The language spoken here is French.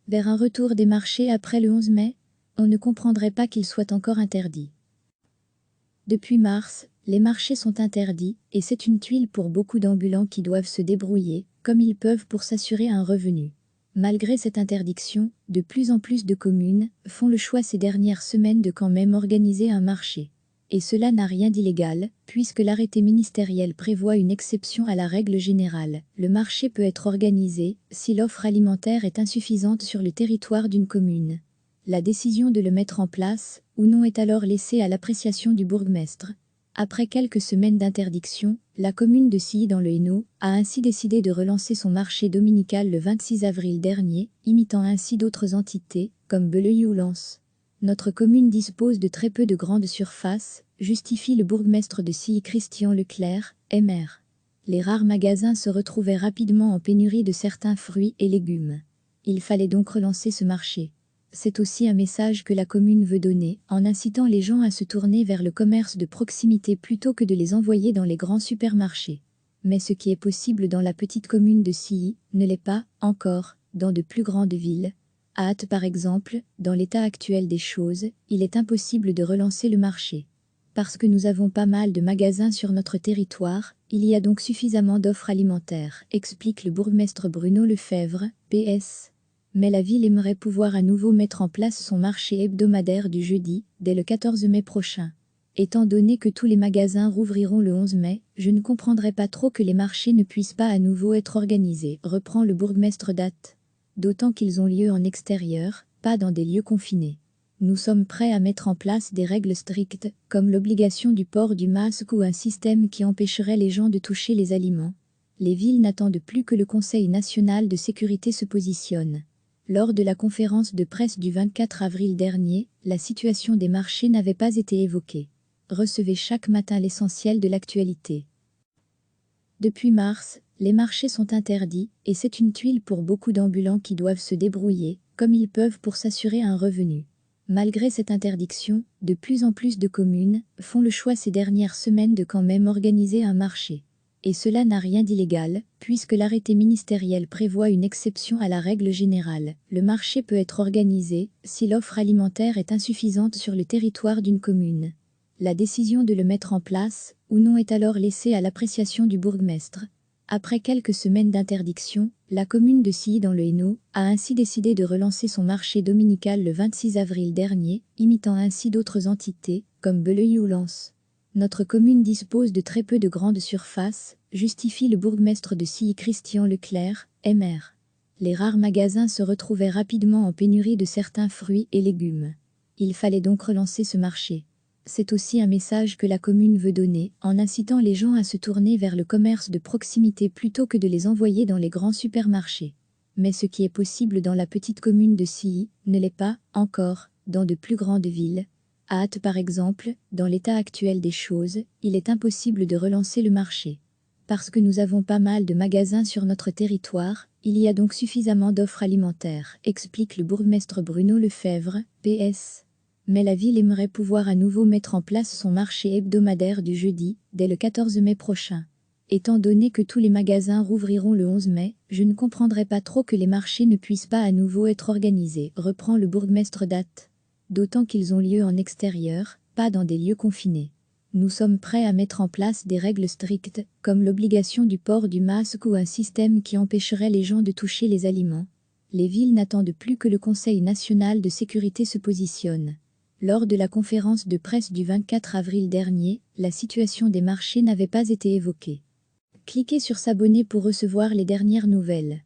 Vers un retour des marchés après le 11 mai, on ne comprendrait pas qu'ils soient encore interdits. Depuis mars, les marchés sont interdits, et c'est une tuile pour beaucoup d'ambulants qui doivent se débrouiller, comme ils peuvent pour s'assurer un revenu. Malgré cette interdiction, de plus en plus de communes font le choix ces dernières semaines de quand même organiser un marché. Et cela n'a rien d'illégal, puisque l'arrêté ministériel prévoit une exception à la règle générale. Le marché peut être organisé si l'offre alimentaire est insuffisante sur le territoire d'une commune. La décision de le mettre en place ou non est alors laissée à l'appréciation du bourgmestre. Après quelques semaines d'interdiction, la commune de Silly dans le Hainaut a ainsi décidé de relancer son marché dominical le 26 avril dernier, imitant ainsi d'autres entités, comme Beleuil ou Lens. Notre commune dispose de très peu de grandes surfaces, justifie le bourgmestre de Silly Christian Leclerc, MR. Les rares magasins se retrouvaient rapidement en pénurie de certains fruits et légumes. Il fallait donc relancer ce marché. C'est aussi un message que la commune veut donner, en incitant les gens à se tourner vers le commerce de proximité plutôt que de les envoyer dans les grands supermarchés. Mais ce qui est possible dans la petite commune de Silly ne l'est pas, encore, dans de plus grandes villes. À Ath par exemple, dans l'état actuel des choses, il est impossible de relancer le marché. Parce que nous avons pas mal de magasins sur notre territoire, il y a donc suffisamment d'offres alimentaires, explique le bourgmestre Bruno Lefebvre, PS. Mais la ville aimerait pouvoir à nouveau mettre en place son marché hebdomadaire du jeudi, dès le 14 mai prochain. Étant donné que tous les magasins rouvriront le 11 mai, je ne comprendrais pas trop que les marchés ne puissent pas à nouveau être organisés, reprend le bourgmestre d'Ath. D'autant qu'ils ont lieu en extérieur, pas dans des lieux confinés. Nous sommes prêts à mettre en place des règles strictes, comme l'obligation du port du masque ou un système qui empêcherait les gens de toucher les aliments. Les villes n'attendent plus que le Conseil national de sécurité se positionne. Lors de la conférence de presse du 24 avril dernier, la situation des marchés n'avait pas été évoquée. Recevez chaque matin l'essentiel de l'actualité. Depuis mars, les marchés sont interdits, et c'est une tuile pour beaucoup d'ambulants qui doivent se débrouiller, comme ils peuvent pour s'assurer un revenu. Malgré cette interdiction, de plus en plus de communes font le choix ces dernières semaines de quand même organiser un marché. Et cela n'a rien d'illégal, puisque l'arrêté ministériel prévoit une exception à la règle générale. Le marché peut être organisé si l'offre alimentaire est insuffisante sur le territoire d'une commune. La décision de le mettre en place ou non est alors laissée à l'appréciation du bourgmestre. Après quelques semaines d'interdiction, la commune de Silly dans le Hainaut a ainsi décidé de relancer son marché dominical le 26 avril dernier, imitant ainsi d'autres entités, comme Beleuil ou Lens. Notre commune dispose de très peu de grandes surfaces, justifie le bourgmestre de Silly Christian Leclerc, MR. Les rares magasins se retrouvaient rapidement en pénurie de certains fruits et légumes. Il fallait donc relancer ce marché. C'est aussi un message que la commune veut donner, en incitant les gens à se tourner vers le commerce de proximité plutôt que de les envoyer dans les grands supermarchés. Mais ce qui est possible dans la petite commune de Silly ne l'est pas, encore, dans de plus grandes villes. À Ath par exemple, dans l'état actuel des choses, il est impossible de relancer le marché. Parce que nous avons pas mal de magasins sur notre territoire, il y a donc suffisamment d'offres alimentaires, explique le bourgmestre Bruno Lefebvre, PS. Mais la ville aimerait pouvoir à nouveau mettre en place son marché hebdomadaire du jeudi, dès le 14 mai prochain. Étant donné que tous les magasins rouvriront le 11 mai, je ne comprendrais pas trop que les marchés ne puissent pas à nouveau être organisés, reprend le bourgmestre d'Ath. D'autant qu'ils ont lieu en extérieur, pas dans des lieux confinés. Nous sommes prêts à mettre en place des règles strictes, comme l'obligation du port du masque ou un système qui empêcherait les gens de toucher les aliments. Les villes n'attendent plus que le Conseil national de sécurité se positionne. Lors de la conférence de presse du 24 avril dernier, la situation des marchés n'avait pas été évoquée. Cliquez sur s'abonner pour recevoir les dernières nouvelles.